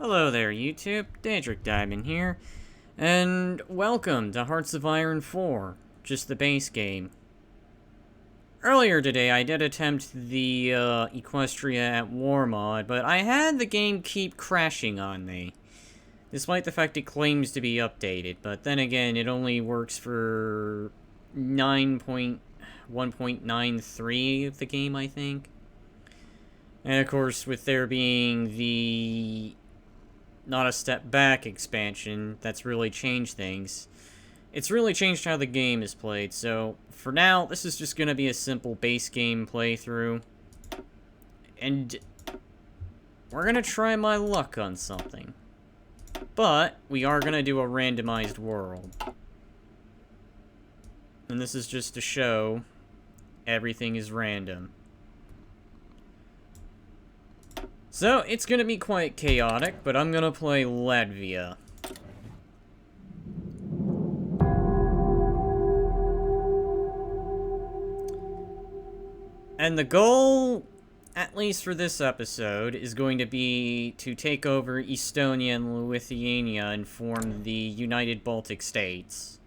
Hello there, YouTube. Daedric Diamond here, and welcome to Hearts of Iron 4, just the base game. Earlier today, I did attempt the Equestria at War mod, but I had the game keep crashing on me, despite the fact it claims to be updated. But then again, it only works for 9.1.93 of the game, I think. And of course, with there being the Not a Step Back expansion, that's really changed things. It's really changed how the game is played, so for now, this is just going to be a simple base game playthrough. And we're going to try my luck on something. But we are going to do a randomized world. And this is just to show everything is random. So, it's gonna be quite chaotic, but I'm gonna play Latvia. And the goal, at least for this episode, is going to be to take over Estonia and Lithuania and form the United Baltic States.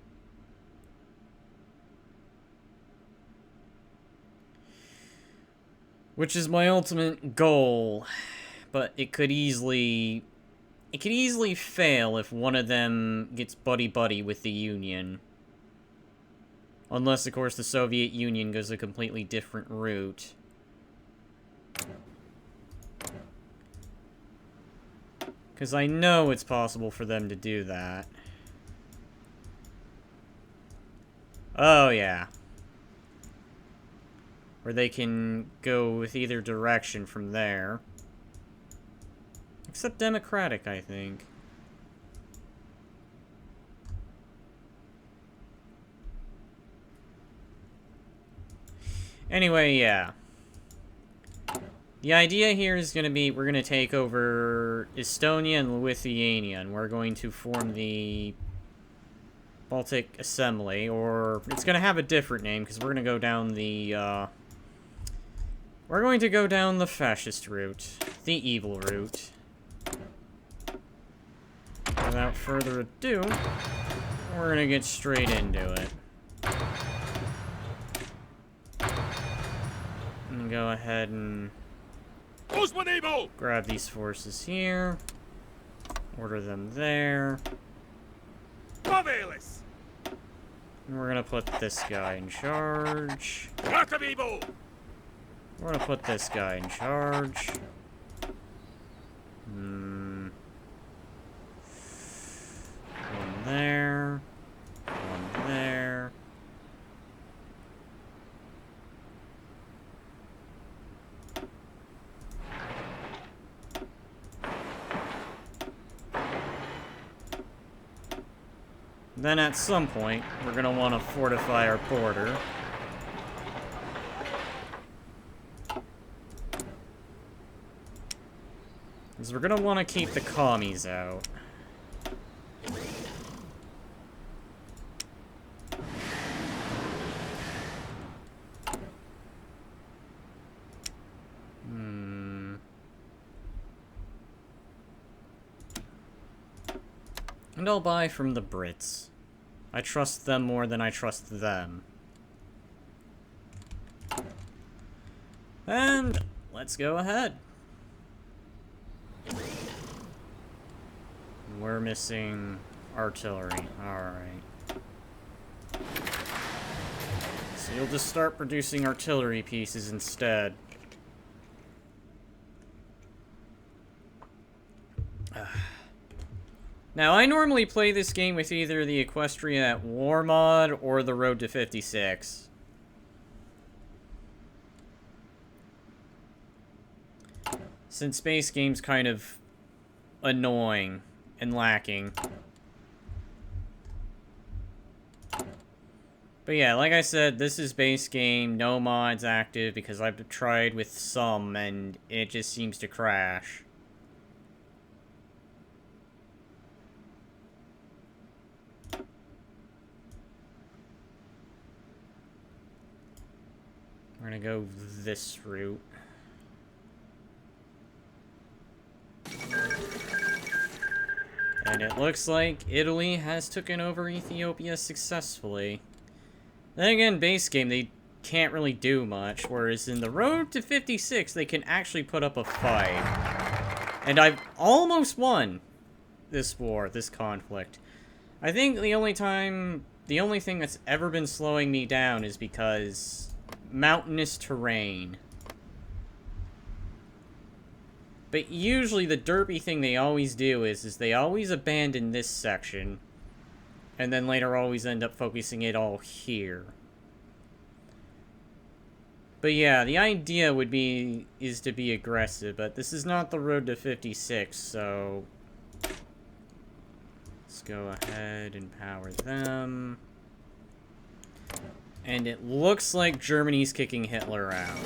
Which is my ultimate goal, but it could easily fail if one of them gets buddy-buddy with the Union. Unless, of course, the Soviet Union goes a completely different route. Because I know it's possible for them to do that. Oh, yeah. Where they can go with either direction from there. Except Democratic, I think. Anyway, yeah. The idea here is going to be, we're going to take over Estonia and Lithuania, and we're going to form the Baltic Assembly, or it's going to have a different name, because we're going to go down the, we're going to go down the fascist route, the evil route. Without further ado, we're gonna get straight into it. And go ahead and grab these forces here, order them there. And we're gonna put this guy in charge. We're gonna put this guy in charge. One there. One there. Then at some point, we're gonna want to fortify our border. Because we're gonna want to keep the commies out. And I'll buy from the Brits. I trust them more than I trust them. And let's go ahead. We're missing artillery. Alright. So you'll just start producing artillery pieces instead. Now, I normally play this game with either the Equestria at War mod or the Road to 56. Since base game's kind of annoying and lacking. But yeah, like I said, this is base game, no mods active, because I've tried with some and it just seems to crash. We're gonna go this route. And it looks like Italy has taken over Ethiopia successfully. Then again, base game, they can't really do much, whereas in the Road to 56, they can actually put up a fight. And I've almost won this war, this conflict. I think the only thing that's ever been slowing me down is because mountainous terrain. But usually the derpy thing they always do is they always abandon this section, and then later always end up focusing it all here. But yeah, the idea is to be aggressive, but this is not the Road to 56, so let's go ahead and power them. And it looks like Germany's kicking Hitler out.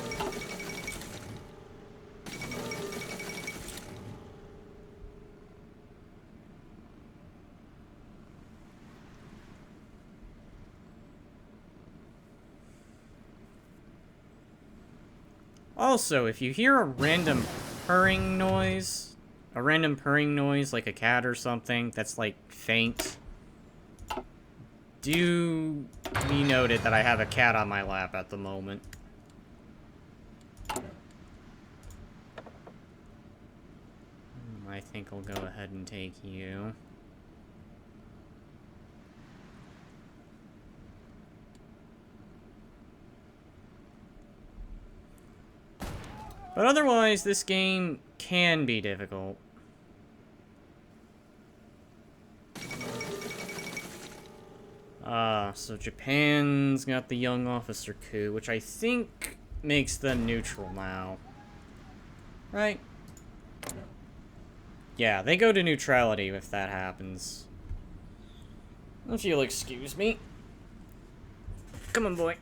Also, if you hear a random purring noise like a cat or something, that's like faint, do be noted that I have a cat on my lap at the moment. I think I'll go ahead and take you. But otherwise, this game can be difficult. So Japan's got the young officer coup, which I think makes them neutral now. Right? Yeah, they go to neutrality if that happens. If you'll excuse me. Come on, boy.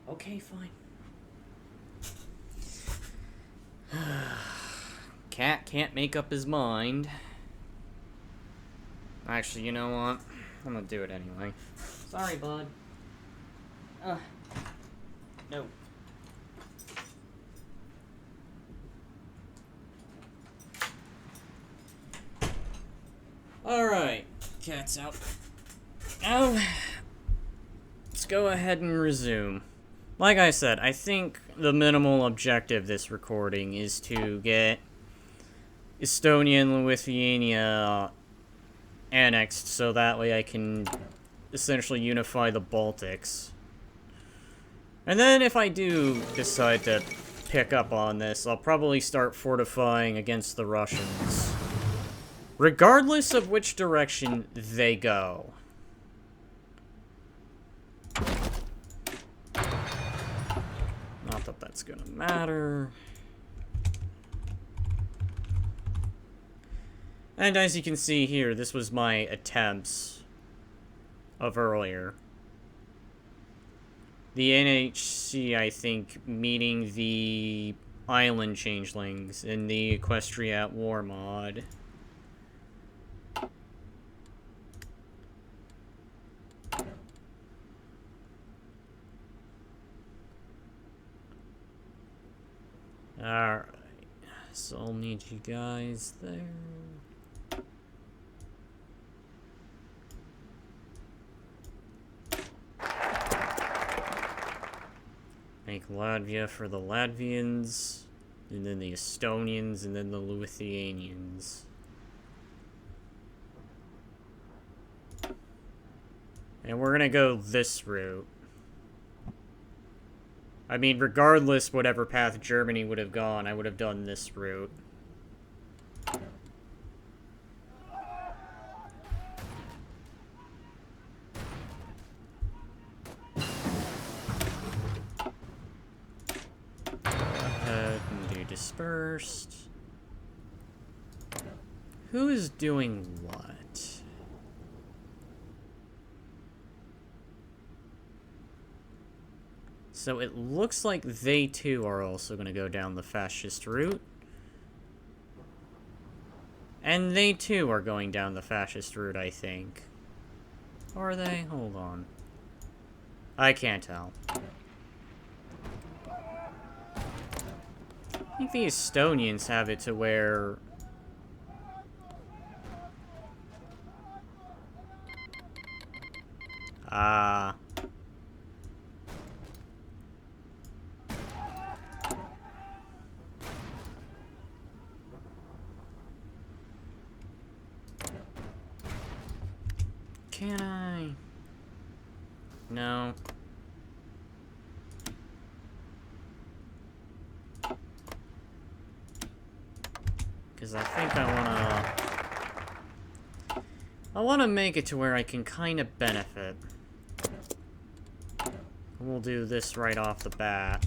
Okay, fine. Cat can't make up his mind. Actually, you know what? I'm gonna do it anyway. Sorry, bud. No. Alright. Cat's out. Oh. Let's go ahead and resume. Like I said, I think the minimal objective of this recording is to get Estonia and Lithuania annexed, so that way I can essentially unify the Baltics. And then if I do decide to pick up on this, I'll probably start fortifying against the Russians, regardless of which direction they go. Not that that's gonna matter. And as you can see here, this was my attempts of earlier. The NHC, I think, meeting the island changelings in the Equestria at War mod. Alright, so I'll need you guys there. Make Latvia for the Latvians, and then the Estonians, and then the Lithuanians. And we're gonna go this route. I mean, regardless whatever path Germany would have gone, I would have done this route. Dispersed. Who is doing what? So it looks like they too are also going to go down the fascist route. And they too are going down the fascist route, I think. Are they? Hold on. I can't tell. I think the Estonians have it to where... Can I? No. Because I think I wanna make it to where I can kind of benefit. We'll do this right off the bat.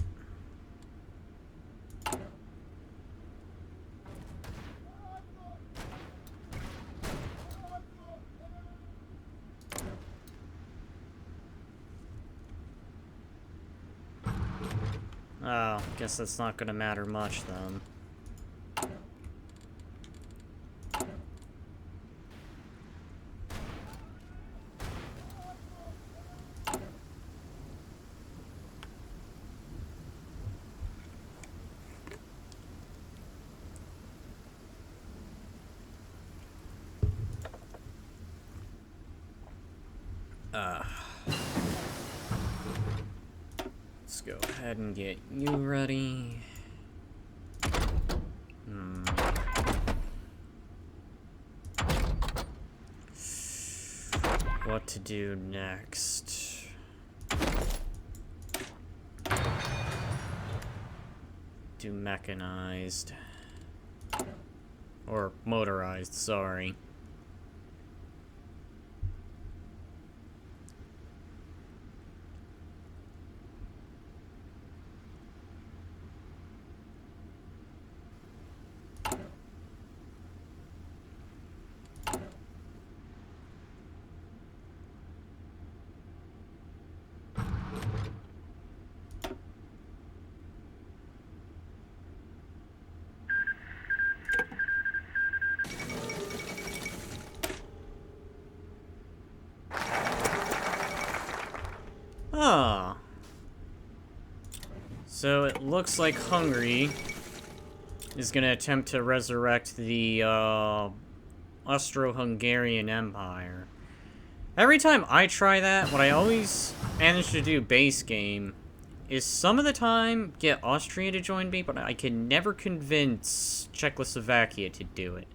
Oh, guess that's not gonna matter much then. Let's go ahead and get you ready. What to do next? Do mechanized. Or motorized, sorry. Ah. So it looks like Hungary is going to attempt to resurrect the Austro-Hungarian Empire. Every time I try that, what I always manage to do base game is some of the time get Austria to join me, but I can never convince Czechoslovakia to do it.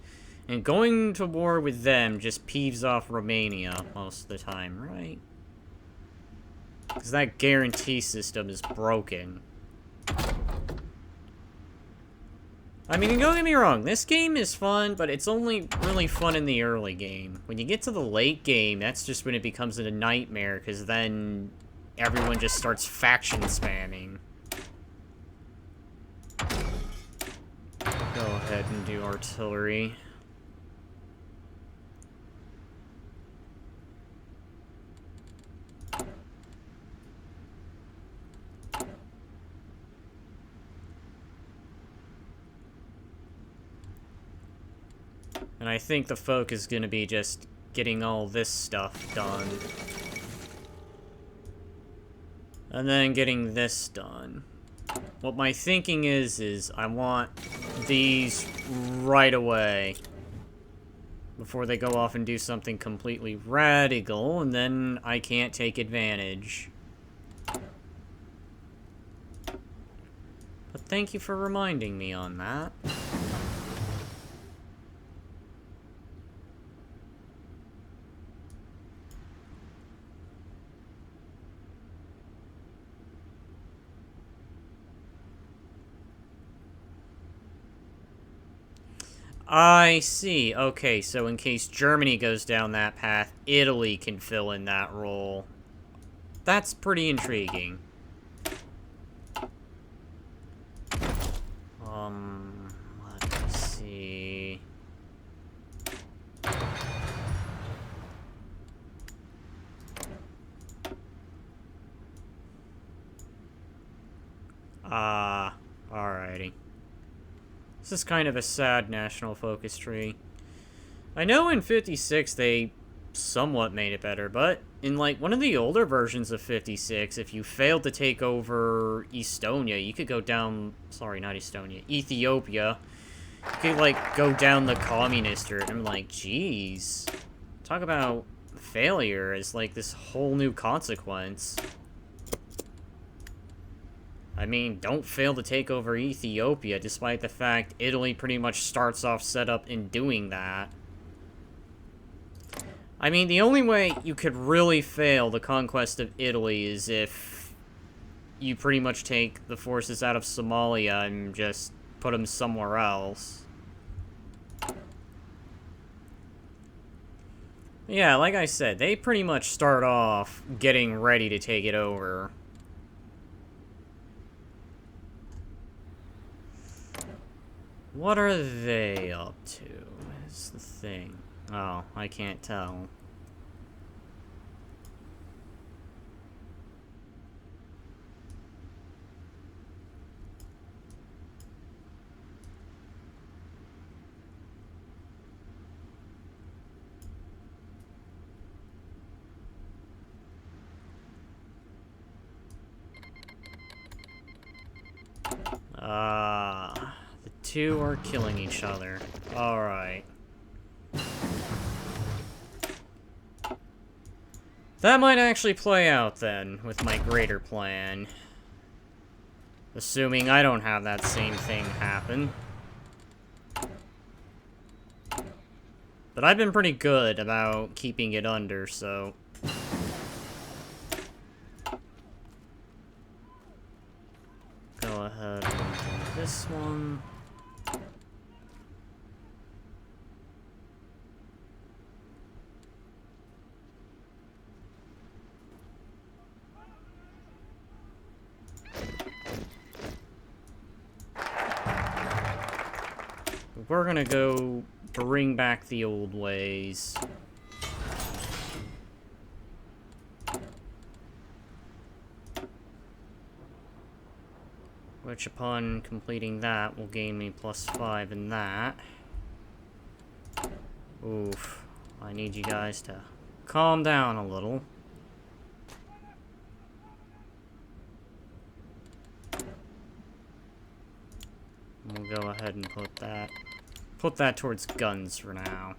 And going to war with them just peeves off Romania most of the time, right? Because that guarantee system is broken. I mean, don't get me wrong, this game is fun, but it's only really fun in the early game. When you get to the late game, that's just when it becomes a nightmare, because then everyone just starts faction spamming. Go ahead and do artillery. And I think the focus is going to be just getting all this stuff done. And then getting this done. What my thinking is I want these right away. Before they go off and do something completely radical, and then I can't take advantage. But thank you for reminding me on that. I see. Okay, so in case Germany goes down that path, Italy can fill in that role. That's pretty intriguing. Let's see. Alrighty. This is kind of a sad national focus tree. I know in 56 they somewhat made it better, but in, like, one of the older versions of 56, if you failed to take over Estonia, you could go down... Sorry, not Estonia. Ethiopia. You could, like, go down the communist route. I'm like, geez. Talk about failure as, like, this whole new consequence. I mean, don't fail to take over Ethiopia, despite the fact Italy pretty much starts off set up in doing that. I mean, the only way you could really fail the conquest of Italy is if you pretty much take the forces out of Somalia and just put them somewhere else. Yeah, like I said, they pretty much start off getting ready to take it over. What are they up to, is the thing. Oh, I can't tell. The two are killing each other. Alright. That might actually play out, then, with my greater plan. Assuming I don't have that same thing happen. But I've been pretty good about keeping it under, so... Go ahead and do this one. We're gonna go bring back the old ways. Which, upon completing that, will gain me +5 in that. Oof. I need you guys to calm down a little. We'll go ahead and put that towards guns for now.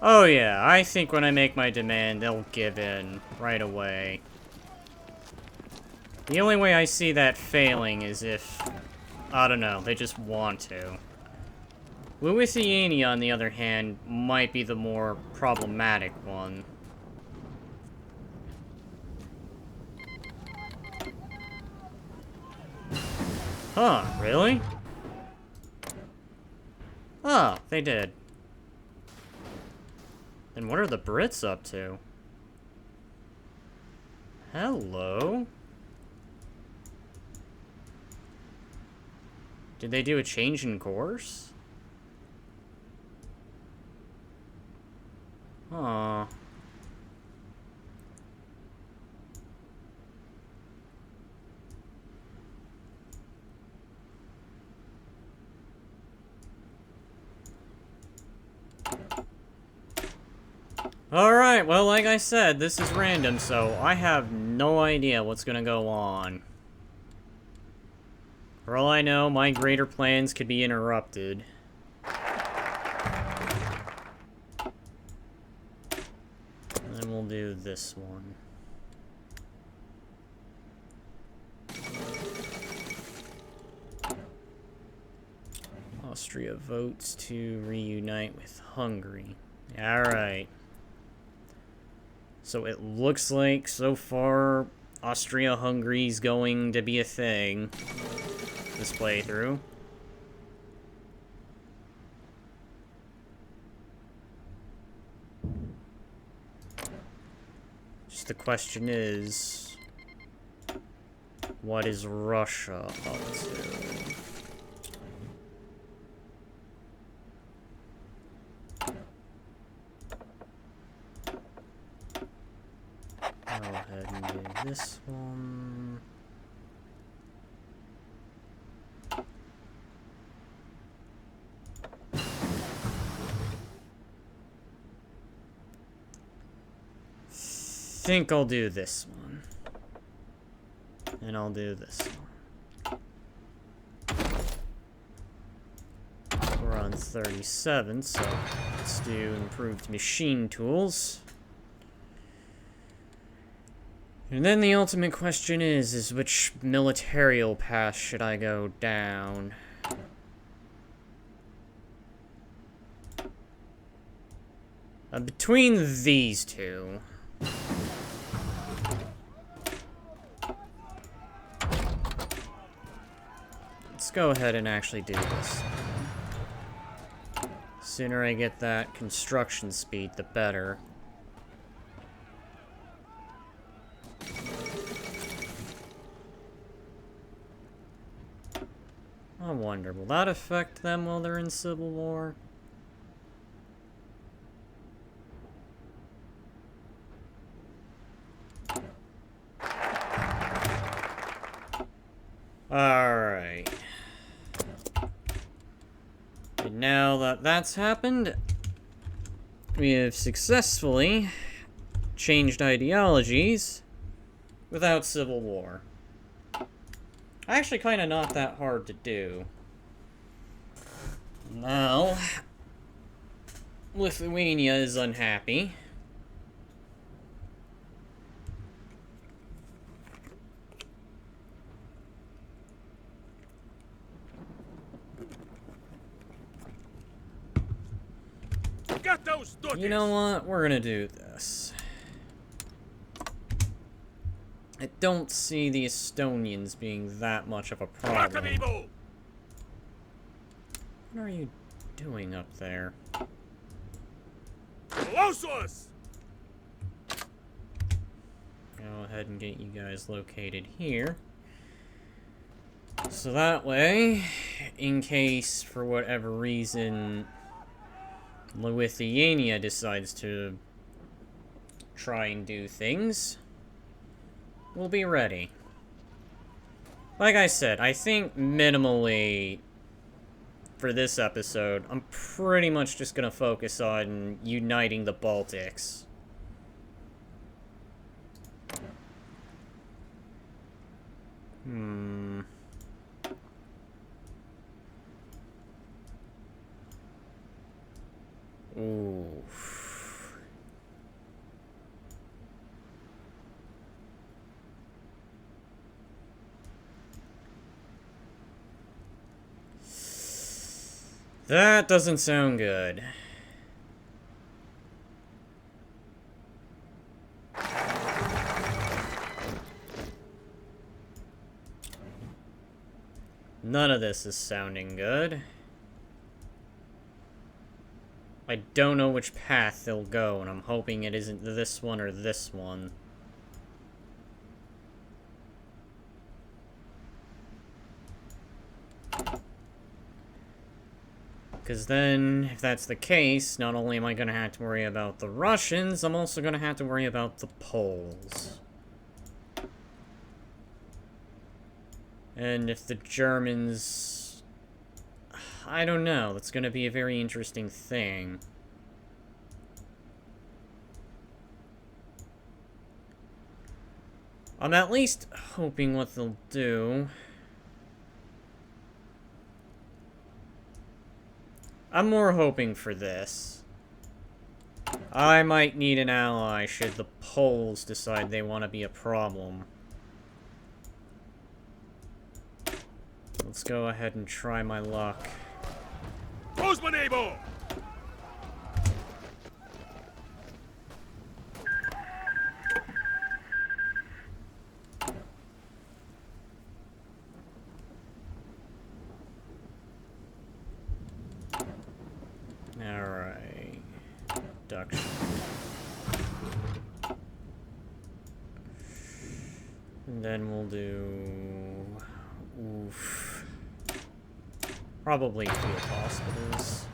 Oh yeah, I think when I make my demand, they'll give in right away. The only way I see that failing is if, I don't know, they just want to. Lithuania, on the other hand, might be the more problematic one. Huh, really? Oh, they did. Then what are the Brits up to? Hello? Did they do a change in course? Aw. Alright, well, like I said, this is random, so I have no idea what's gonna go on. For all I know, my greater plans could be interrupted. And then we'll do this one. Austria votes to reunite with Hungary. Alright. So it looks like, so far, Austria-Hungary's going to be a thing. This playthrough. Just the question is, what is Russia up to? this one. Think I'll do this one. And I'll do this one. We're on 37, so let's do improved machine tools. And then the ultimate question is which militarial path should I go down? Between these two. Let's go ahead and actually do this. Sooner I get that construction speed, the better. I wonder, will that affect them while they're in civil war? Alright. And now that that's happened, we have successfully changed ideologies without civil war. Actually, kind of not that hard to do. Now, Lithuania is unhappy. Get those duckies. You know what? We're gonna do this. I don't see the Estonians being that much of a problem. What are you doing up there? Go ahead and get you guys located here. So that way, in case, for whatever reason, Lithuania decides to try and do things, we'll be ready. Like I said, I think minimally for this episode, I'm pretty much just gonna focus on uniting the Baltics. Ooh. That doesn't sound good. None of this is sounding good. I don't know which path they'll go, and I'm hoping it isn't this one or this one. Because then, if that's the case, not only am I going to have to worry about the Russians, I'm also going to have to worry about the Poles. And if the Germans... I don't know, that's going to be a very interesting thing. I'm at least hoping what they'll do. I'm more hoping for this. I might need an ally should the Poles decide they want to be a problem. Let's go ahead and try my luck. Alright. Duction. And then we'll do... Oof. Probably field hospitals.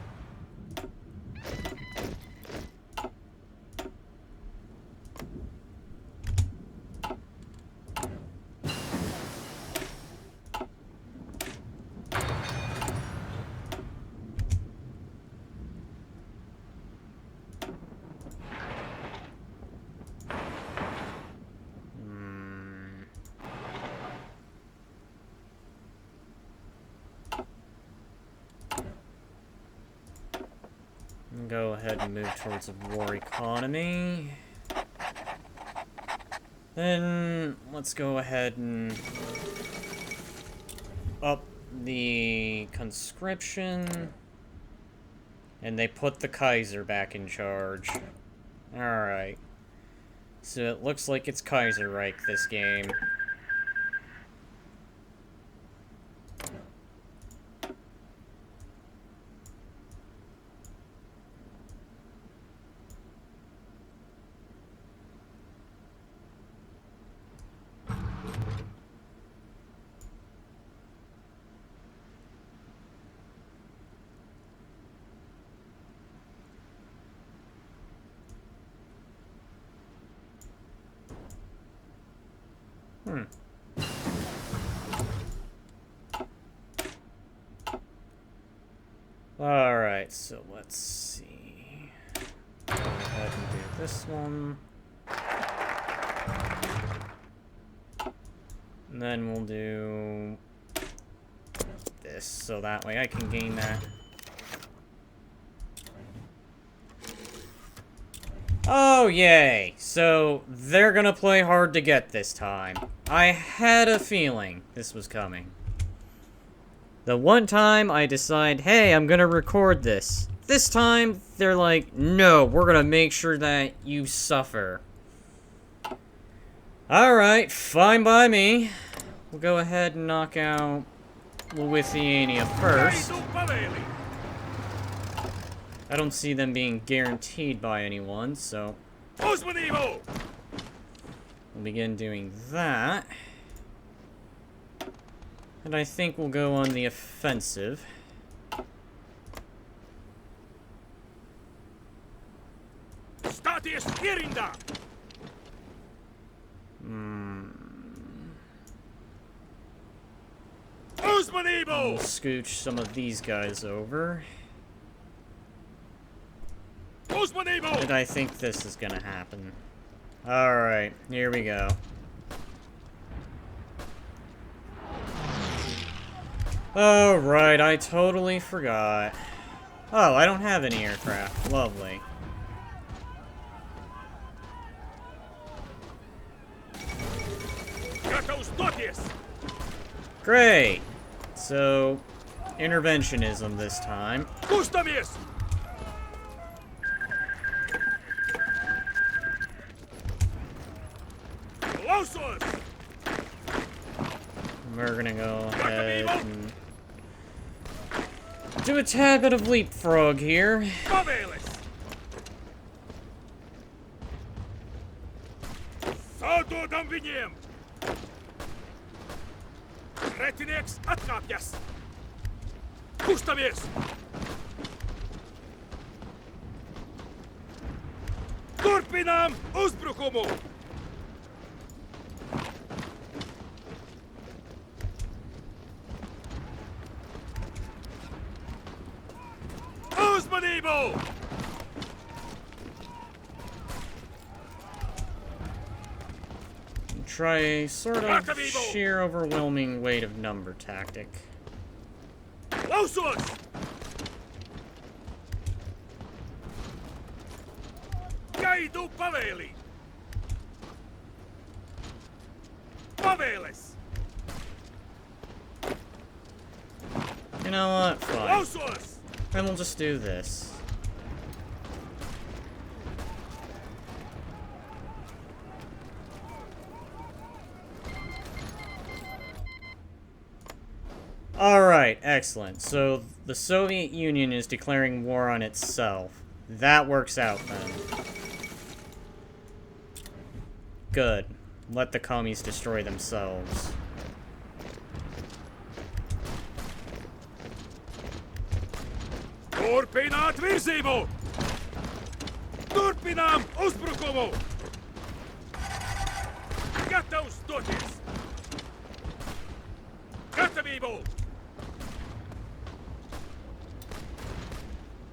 go ahead and move towards a war economy. Then let's go ahead and up the conscription. And they put the Kaiser back in charge. Alright. So it looks like it's Kaiserreich this game. Alright, so let's see. Go ahead and do this one. And then we'll do this, so that way I can gain that. Oh, yay! So, they're gonna play hard to get this time. I had a feeling this was coming. The one time I decide, hey, I'm gonna record this. This time, they're like, no, we're gonna make sure that you suffer. Alright, fine by me. We'll go ahead and knock out Lithuania first. I don't see them being guaranteed by anyone, so we'll begin doing that. And I think we'll go on the offensive. We'll scooch some of these guys over. And I think this is gonna happen. Alright, here we go. Oh, right, I totally forgot. Oh, I don't have any aircraft. Lovely. Great! So, interventionism this time. We're gonna go ahead and do a tad bit of leapfrog here. Try a sort of sheer overwhelming weight of number tactic. You know what? Fine. And we'll just do this. Alright, excellent. So, the Soviet Union is declaring war on itself. That works out, then. Good. Let the commies destroy themselves. Turpināt virzību! Turpinām uzbrukumu! Gatavs doties! Gatavību!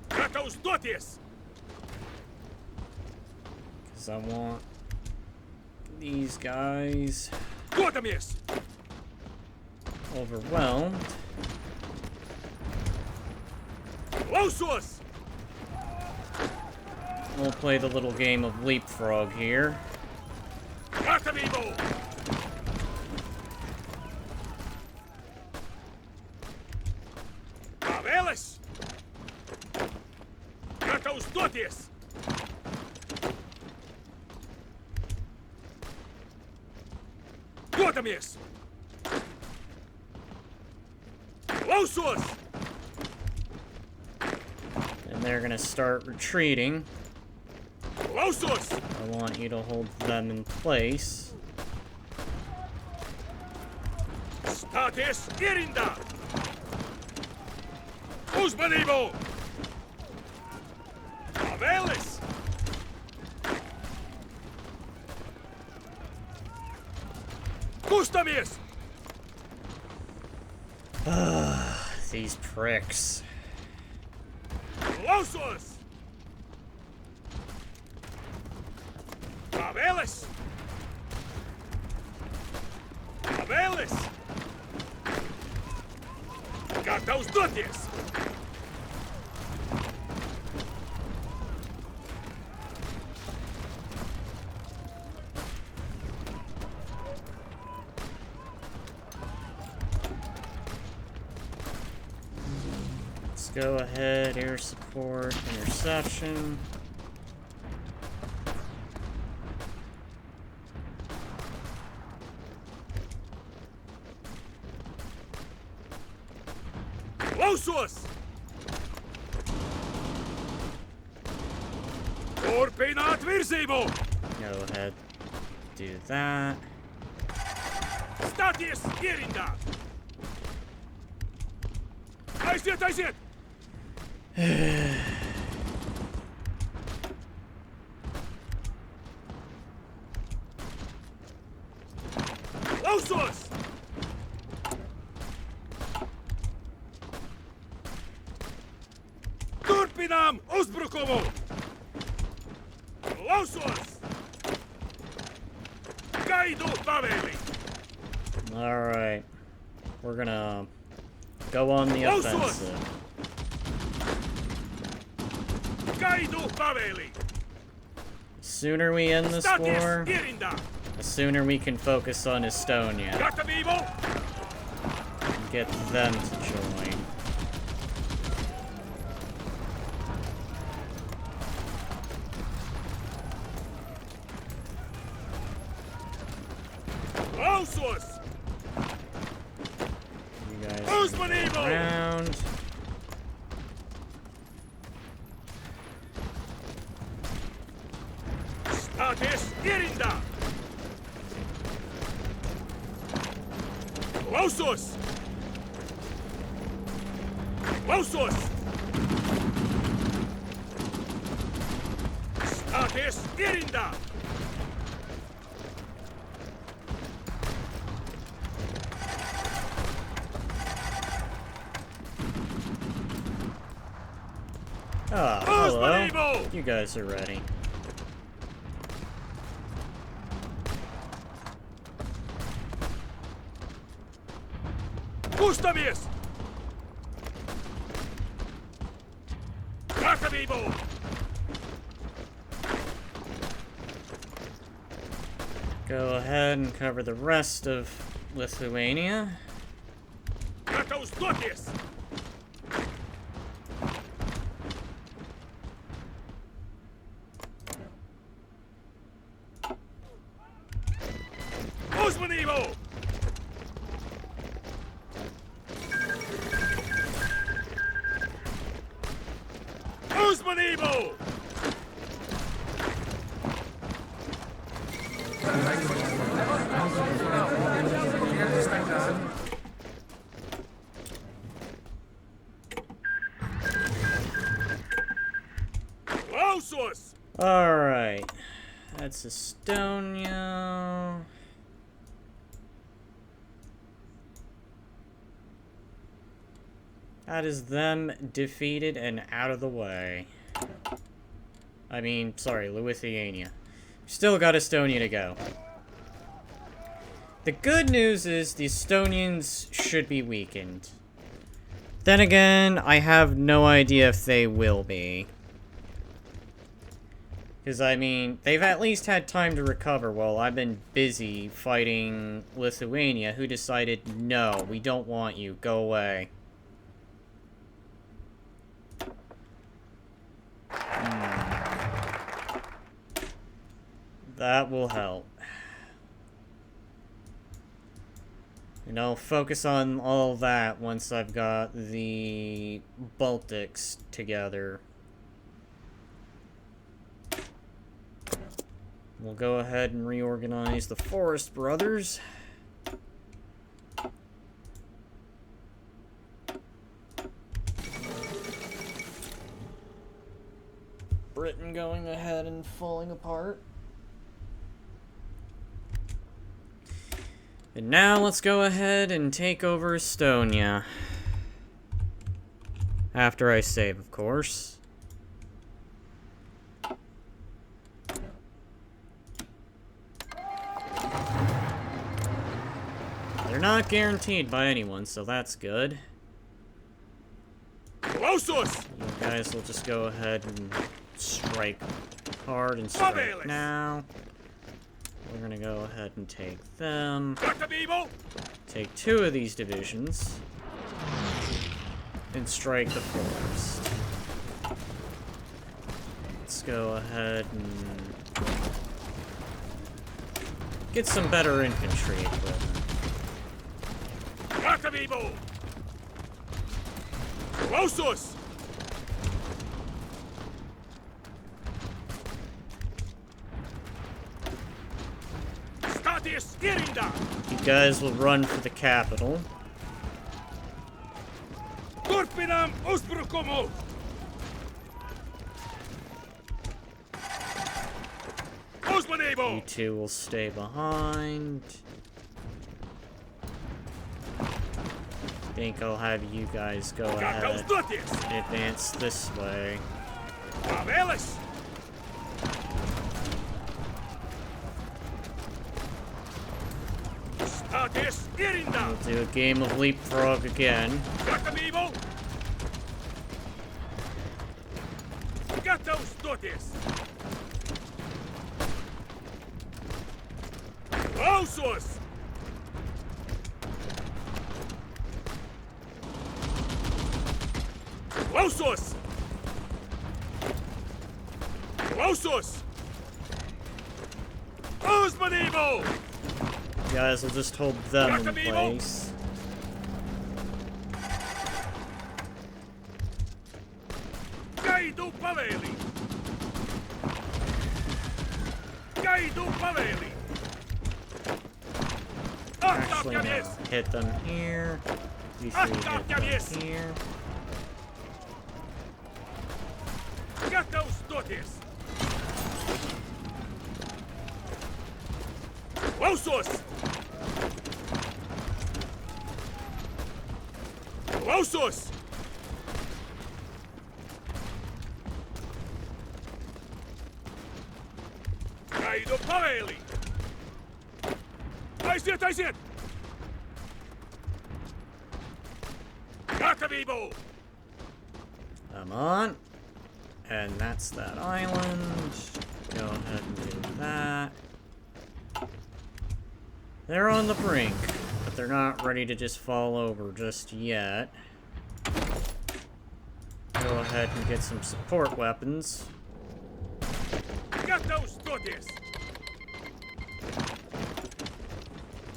Gatavs doties! Because I want these guys Dodamies! overwhelmed. Lausos! we'll play the little game of leapfrog here. Lativa! Vēles! Gatavs doties! Dodamies! Klausos! And they're gonna start retreating. Klausos! I want you to hold them in place. Stāties ierindā! Uzmanību! Vēles! Kustamies! These pricks. Klausos! Vēles! Vēles! Gatavs doties! Let's go ahead, air support, interception. Klausos! Turpināt virzību! Go ahead, do that. Stāties ierindā! Aiziet, aiziet! Klausos! Turpinām uzbrukumu! Klausos! Gaidu pavēli! Alright. We're gonna go on the offensive. Gaidu pavēli! The sooner we end this Stāties war, ierindā! the sooner we can focus on Estonia Gatavību! and get them to join. Klausos! You guys Uzmanību! go around. Stāties ierindā! Klausos! Klausos! Stāties ierindā! Ah, hello. Uzmanību! You guys are ready. Kustamies! Gatavību! Go ahead and cover the rest of Lithuania. Gatavs doties! Uzmanību! Uzmanību! Klausos! Alright. That's Estonia. That is them defeated and out of the way. I mean, sorry, Lithuania. Still got Estonia to go. The good news is the Estonians should be weakened. Then again, I have no idea if they will be. Because, I mean, they've at least had time to recover while I've been busy fighting Lithuania, who decided, no, we don't want you, go away. That will help. And I'll focus on all that once I've got the Baltics together. We'll go ahead and reorganize the Forest Brothers. Britain going ahead and falling apart. And now let's go ahead and take over Estonia. After I save, of course. They're not guaranteed by anyone, so that's good. Klausus! You guys will just go ahead and strike hard and strike now. We're gonna go ahead and take them. Take 2 of these divisions. And strike the forest. Let's go ahead and get some better infantry equipment. Klausus! You guys will run for the capital. Turpinam Osbrukomo! You 2 will stay behind. I think I'll have you guys go ahead and advance this way. We'll do a game of leapfrog again. Klausus! Klausus! Klausus! Osmanivo! You guys will just hold them in place. Kaidu Paveli! Kaidu Paveli! Actually, no. Hit them here. You 3 hit them here. Klausus! Klausus! Kaidu Paveli! I see it, I see it! Gatavibo! Come on. And that's that island. Go ahead and do that. They're on the brink, but they're not ready to just fall over just yet. Go ahead and get some support weapons. Get those Scotties!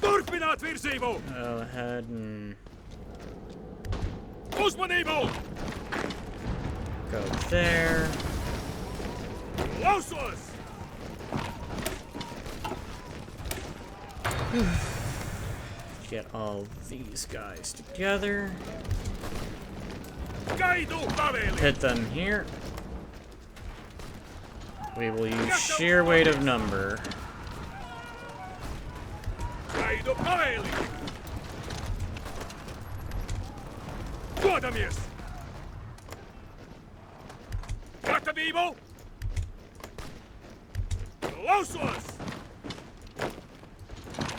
Turpinat Virsivo! Go ahead and Osmanivo! go there. Klausus! Get all these guys together. Hit them here. We will use sheer weight of number.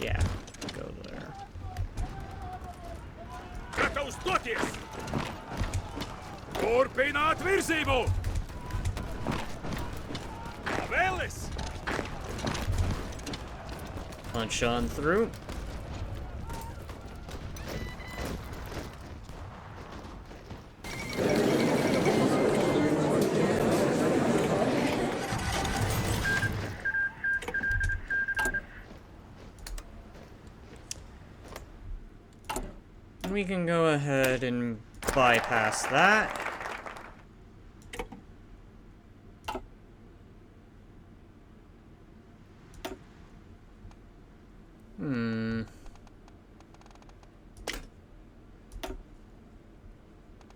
Yeah, go there. Punch on through. We can go ahead and bypass that.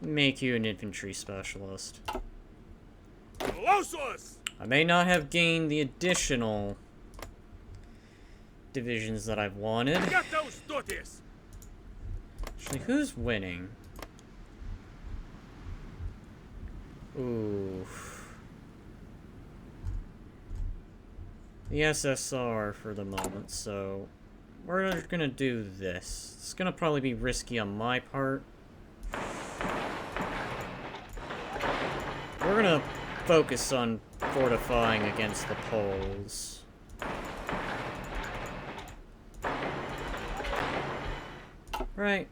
Make you an infantry specialist. I may not have gained the additional divisions that I've wanted. Actually, who's winning? Ooh. The SSR for the moment, so we're gonna do this. It's gonna probably be risky on my part. We're gonna focus on fortifying against the Poles. Right?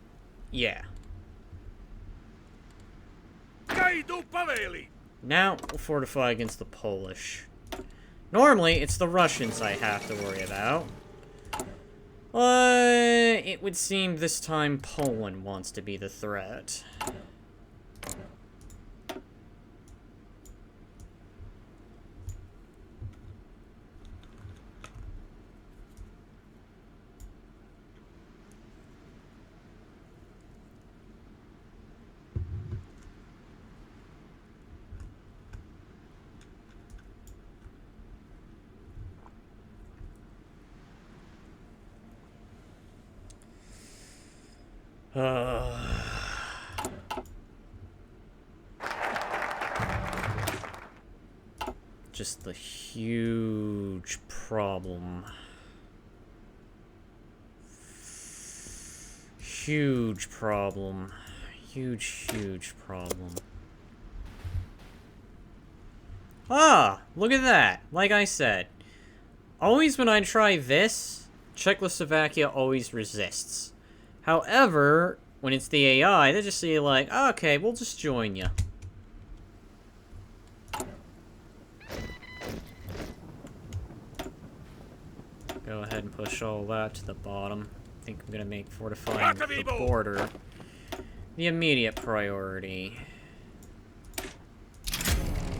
Yeah. Now, we'll fortify against the Polish. Normally, it's the Russians I have to worry about. But it would seem this time Poland wants to be the threat. Just the huge problem. Huge problem. Huge problem. Ah! Look at that! Like I said. Always when I try this, Czechoslovakia always resists. However, when it's the AI, they just say like, okay, we'll just join you. Go ahead and push all that to the bottom. I think I'm gonna make fortifying the border the immediate priority.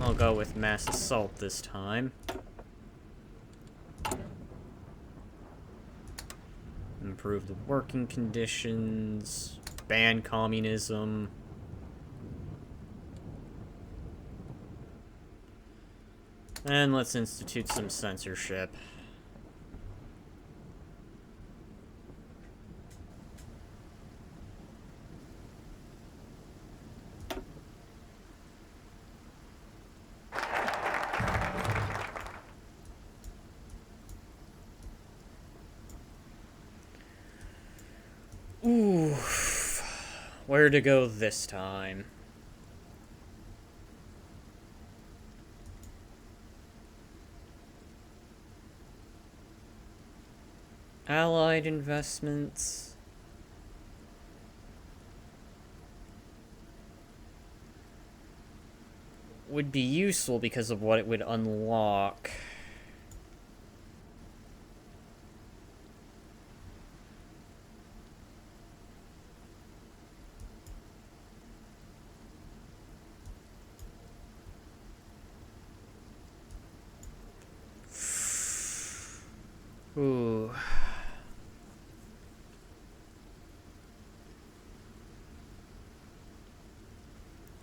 I'll go with mass assault this time. Improve the working conditions, ban communism. And let's institute some censorship. Oof. Where to go this time? Allied investments. Would be useful because of what it would unlock. Ooh.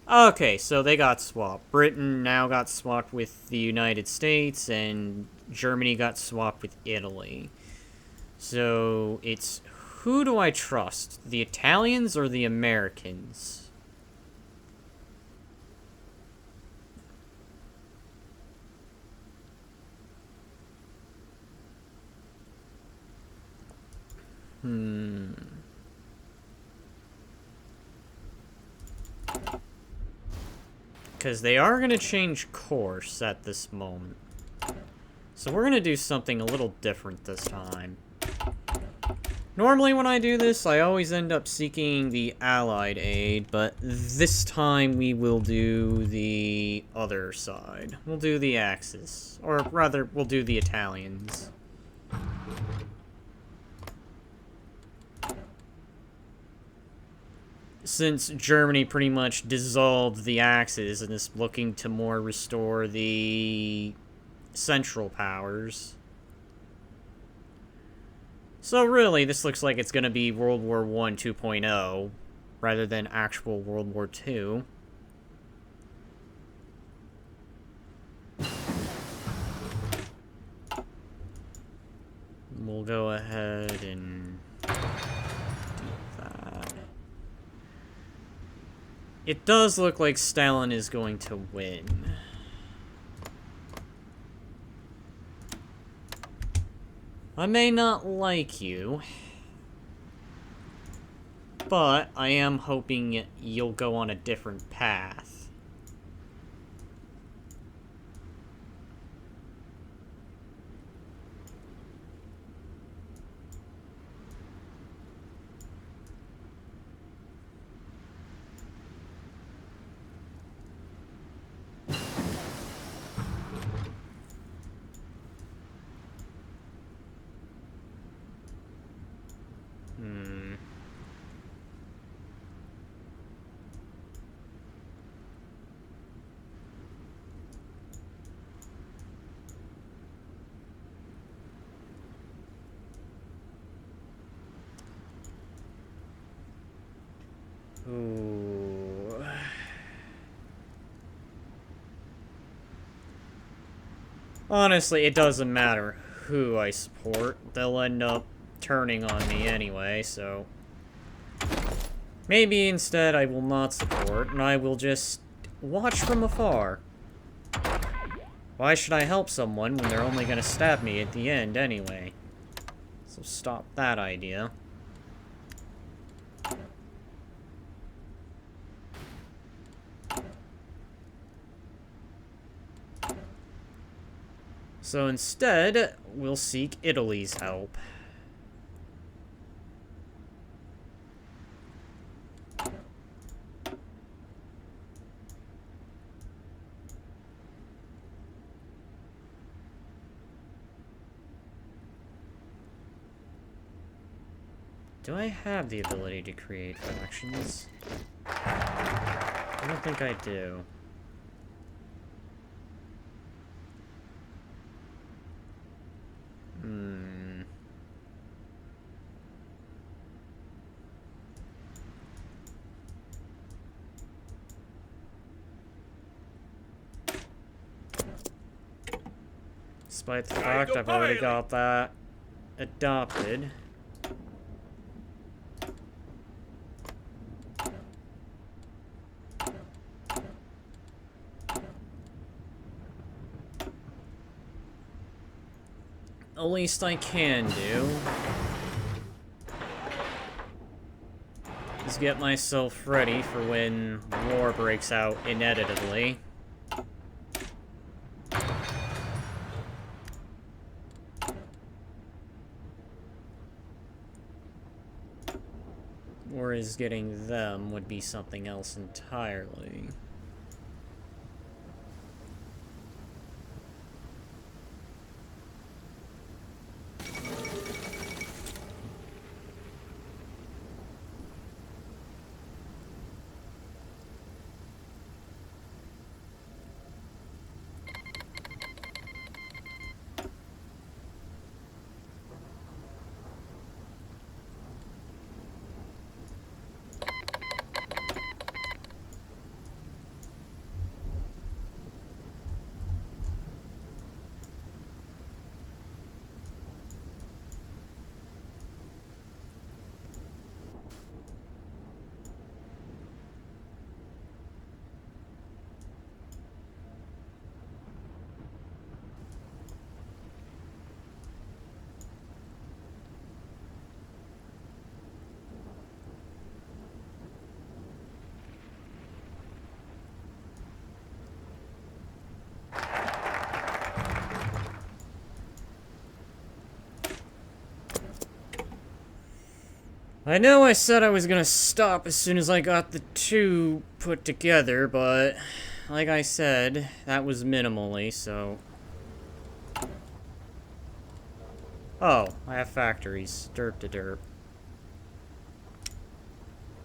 Okay, so they got swapped. Britain now got swapped with the United States, and Germany got swapped with Italy. So it's, who do I trust? The Italians or the Americans? Because they are going to change course at this moment. So we're going to do something a little different this time. Normally when I do this, I always end up seeking the Allied aid, but this time we will do the other side. We'll do the Axis. Or rather, we'll do the Italians. Since Germany pretty much dissolved the Axis and is looking to more restore the Central Powers. So really, this looks like it's going to be World War I 2.0, rather than actual World War II. We'll go ahead and do that. It does look like Stalin is going to win. I may not like you, but I am hoping you'll go on a different path. Ooh. Honestly, it doesn't matter who I support. They'll end up turning on me anyway, so... Maybe instead I will not support, and I will just watch from afar. Why should I help someone when they're only gonna stab me at the end anyway? So stop that idea. So instead, we'll seek Italy's help. Do I have the ability to create factions? I don't think I do. Despite the fact I've already got that adopted. The least I can do is get myself ready for when war breaks out inevitably. Whereas getting them would be something else entirely. I know I said I was gonna stop as soon as I got the two put together, but like I said, that was minimally, so... Oh, I have factories. Derp to derp.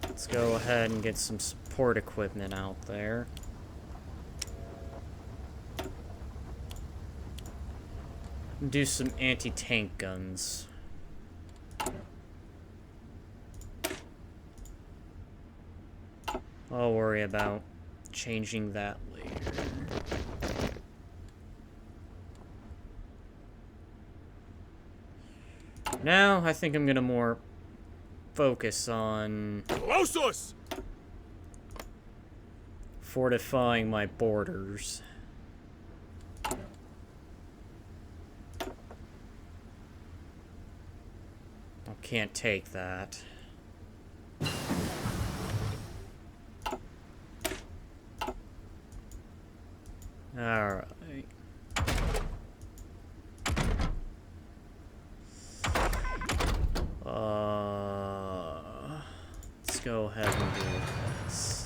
Let's go ahead and get some support equipment out there. Do some anti-tank guns. I'll worry about changing that later. Now, I think I'm gonna more focus on Klausos! fortifying my borders. I can't take that. Alright. Let's go ahead and do this.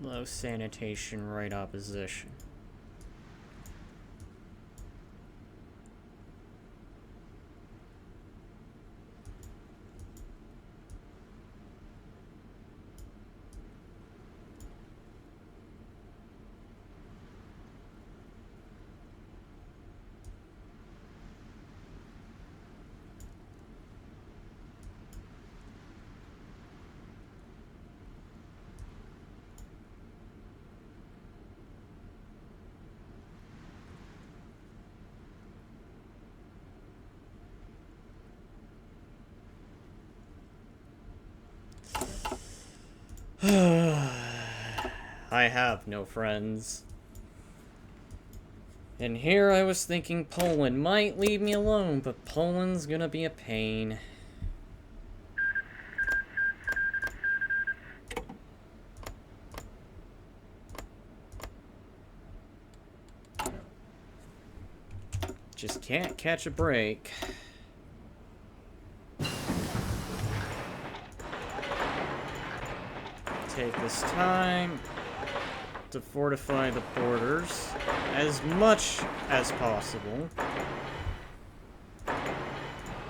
Low sanitation, right opposition. I have no friends. And here I was thinking Poland might leave me alone, but Poland's gonna be a pain. Just can't catch a break. Take this time to fortify the borders as much as possible.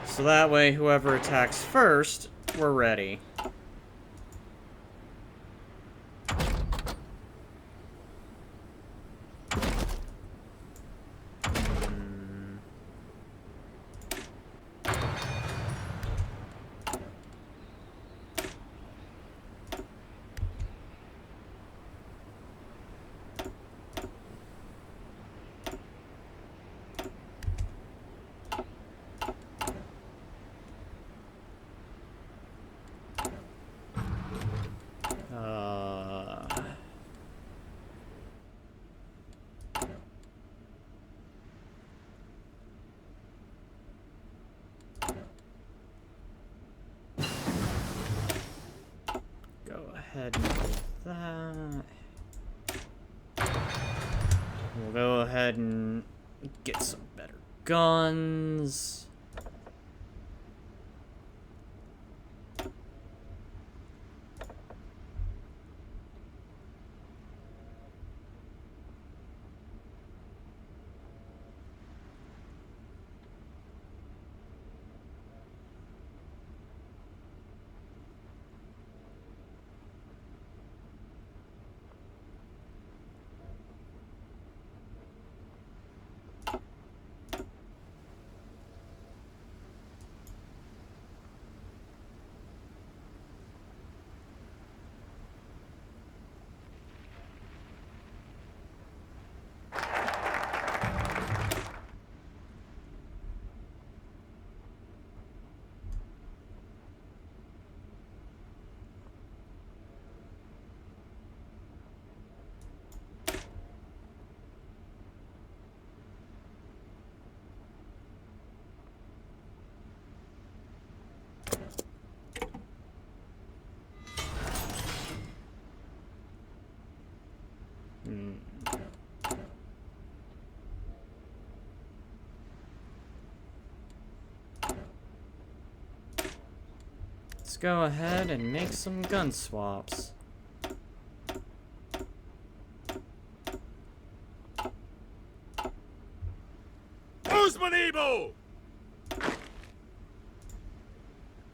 So that way, whoever attacks first, we're ready. Go ahead and do that. We'll go ahead and get some better guns. Hmm. Let's go ahead and make some gun swaps. Osmanibo!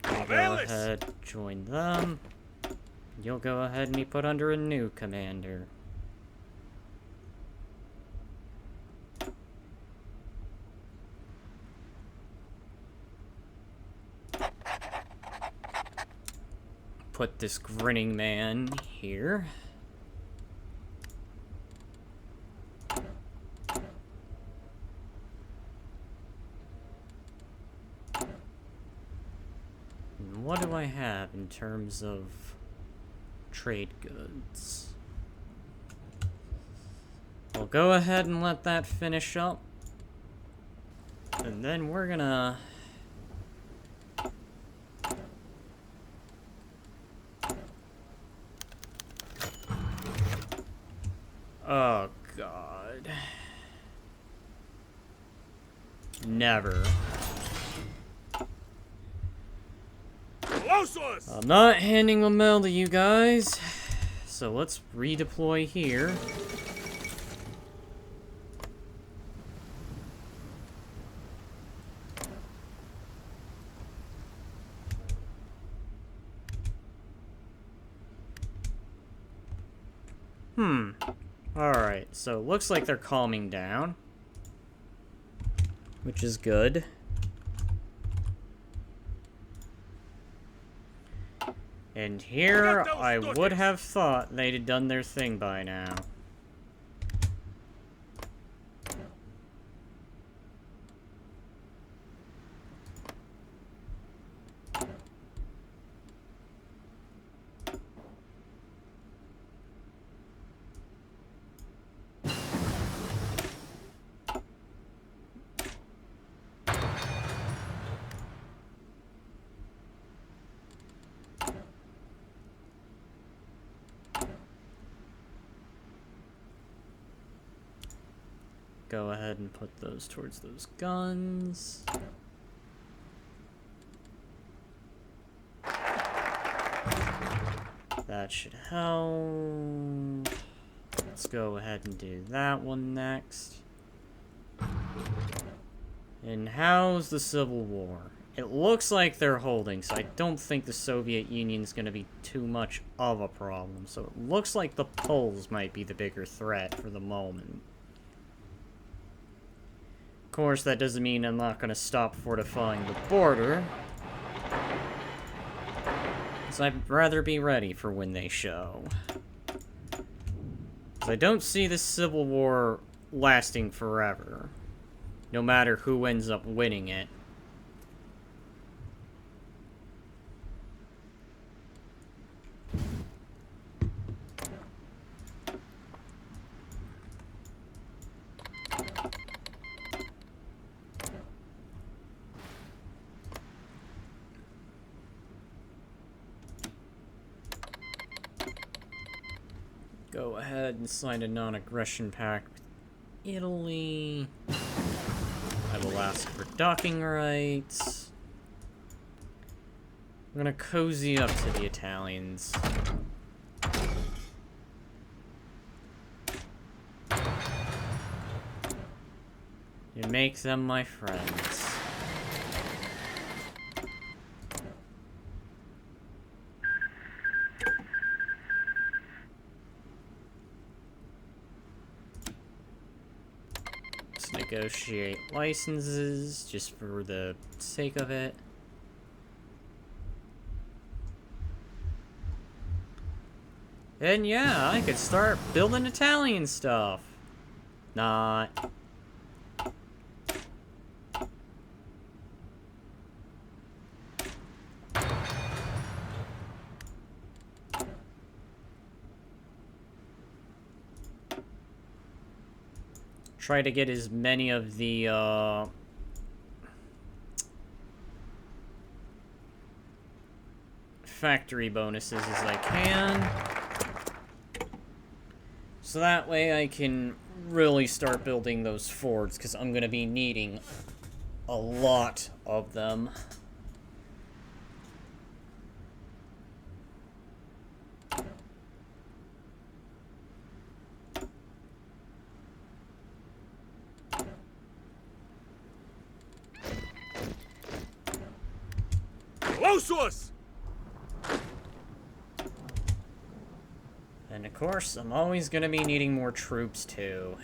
I'll go ahead, join them. You'll go ahead and be put under a new commander. Put this grinning man here. And what do I have in terms of trade goods? We'll go ahead and let that finish up. And then we're gonna... Oh, God. Never. I'm not handing a mail to you guys. So let's redeploy here. Alright, so it looks like they're calming down, which is good. And here, I would have thought they'd have done their thing by now. Go ahead and put those towards those guns. That should help. Let's go ahead and do that one next. And how's the Civil War? It looks like they're holding, so I don't think the Soviet Union's going to be too much of a problem. So it looks like the Poles might be the bigger threat for the moment. Of course, that doesn't mean I'm not going to stop fortifying the border. So I'd rather be ready for when they show. 'Cause I don't see this Civil War lasting forever. No matter who ends up winning it. Go ahead and sign a non-aggression pact with Italy. I will ask for docking rights. I'm gonna cozy up to the Italians. And make them my friends. Negotiate licenses just for the sake of it. And yeah, I could start building Italian stuff. Not. Try to get as many of the, factory bonuses as I can. So that way I can really start building those forts, because I'm going to be needing a lot of them. Lausus! And of course, I'm always going to be needing more troops too.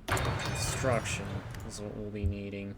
Construction is what we'll be needing.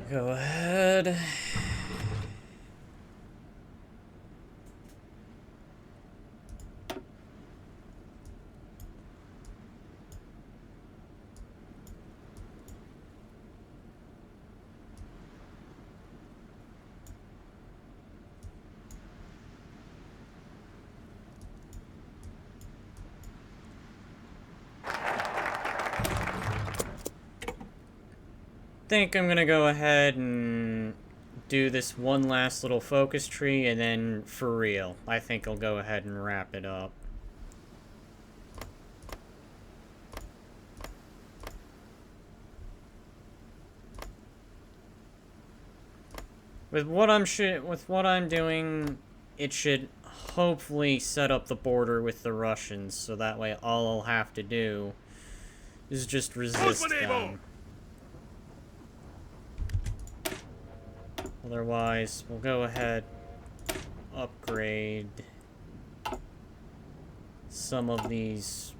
Go ahead. Think I'm gonna go ahead and do this one last little focus tree, and then for real, I think I'll go ahead and wrap it up. With what I'm doing, it should hopefully set up the border with the Russians, so that way all I'll have to do is just resist them. Otherwise, we'll go ahead, upgrade some of these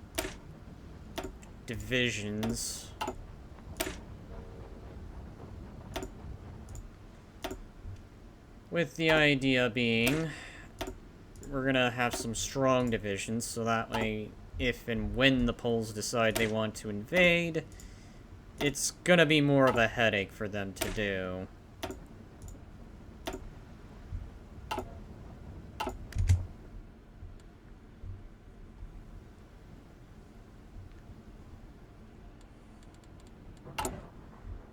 divisions. With the idea being, we're gonna have some strong divisions, so that way, if and when the Poles decide they want to invade, it's gonna be more of a headache for them to do.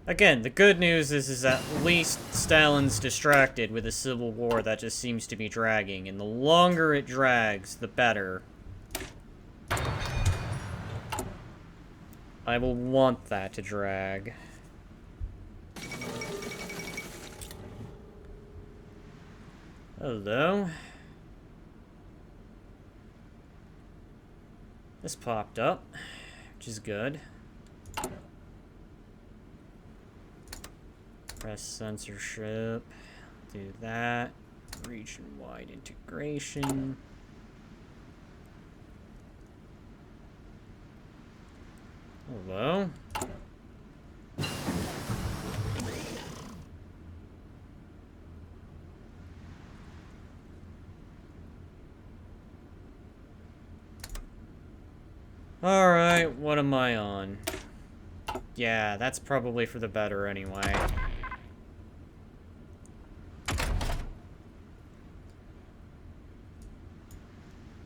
Again, the good news is at least Stalin's distracted with a civil war that just seems to be dragging, and the longer it drags, the better. I will want that to drag. Hello. This popped up, which is good. Press censorship. Do that. Region-wide integration. Hello. Alright, what am I on? Yeah, that's probably for the better anyway.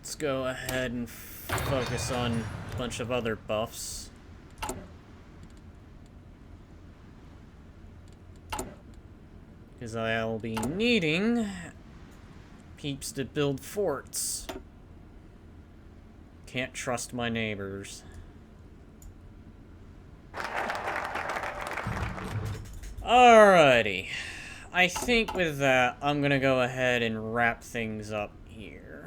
Let's go ahead and focus on a bunch of other buffs. Because I'll be needing peeps to build forts. Can't trust my neighbors. Alrighty. I think with that, I'm gonna go ahead and wrap things up here.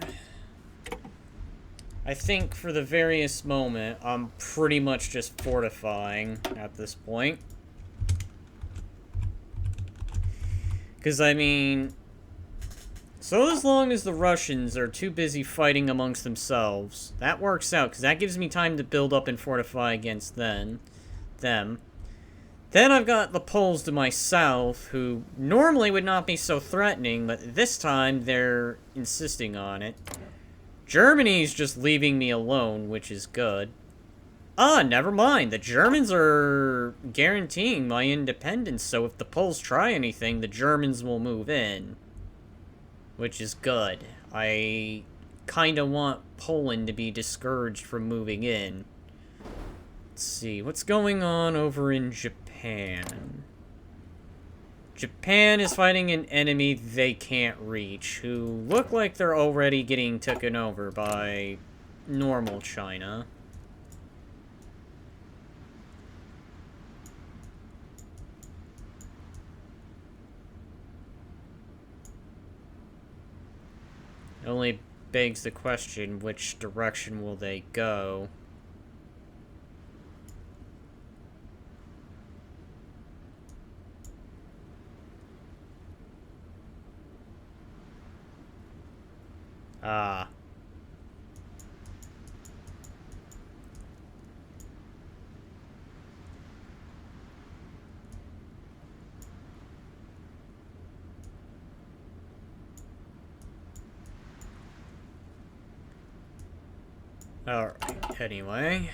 I think for the various moment, I'm pretty much just fortifying at this point. Because, I mean, so as long as the Russians are too busy fighting amongst themselves, that works out, because that gives me time to build up and fortify against them. Then I've got the Poles to my south, who normally would not be so threatening, but this time they're insisting on it. Germany's just leaving me alone, which is good. Ah, never mind. The Germans are guaranteeing my independence, so if the Poles try anything, the Germans will move in. Which is good. I kinda want Poland to be discouraged from moving in. Let's see, what's going on over in Japan? Japan is fighting an enemy they can't reach, who look like they're already getting taken over by normal China. It only begs the question, which direction will they go? Ah. Alright, anyway.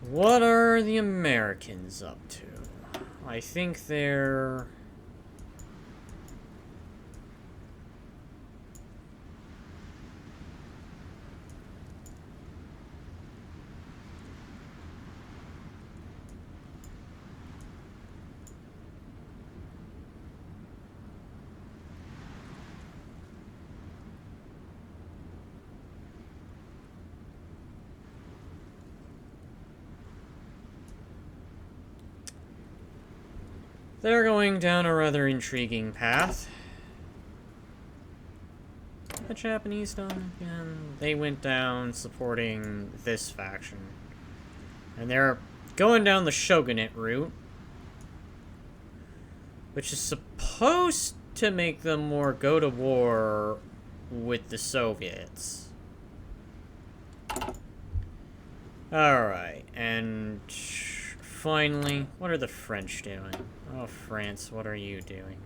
What are the Americans up to? I think they're... They're going down a rather intriguing path. The Japanese done again. They went down supporting this faction. And they're going down the shogunate route, which is supposed to make them more go to war with the Soviets. Alright, and finally, what are the French doing? Oh, France, what are you doing?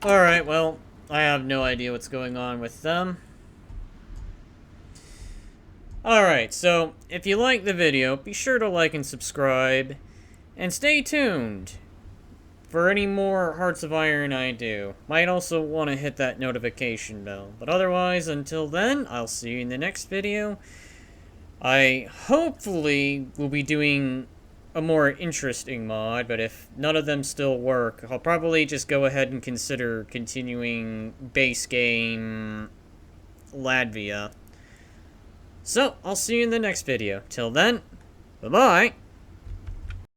Alright, well, I have no idea what's going on with them. Alright, so, if you like the video, be sure to like and subscribe, and stay tuned for any more Hearts of Iron I do. Might also want to hit that notification bell. But otherwise, until then, I'll see you in the next video. I hopefully will be doing a more interesting mod, but if none of them still work, I'll probably just go ahead and consider continuing base game Latvia. So, I'll see you in the next video. Till then, bye-bye!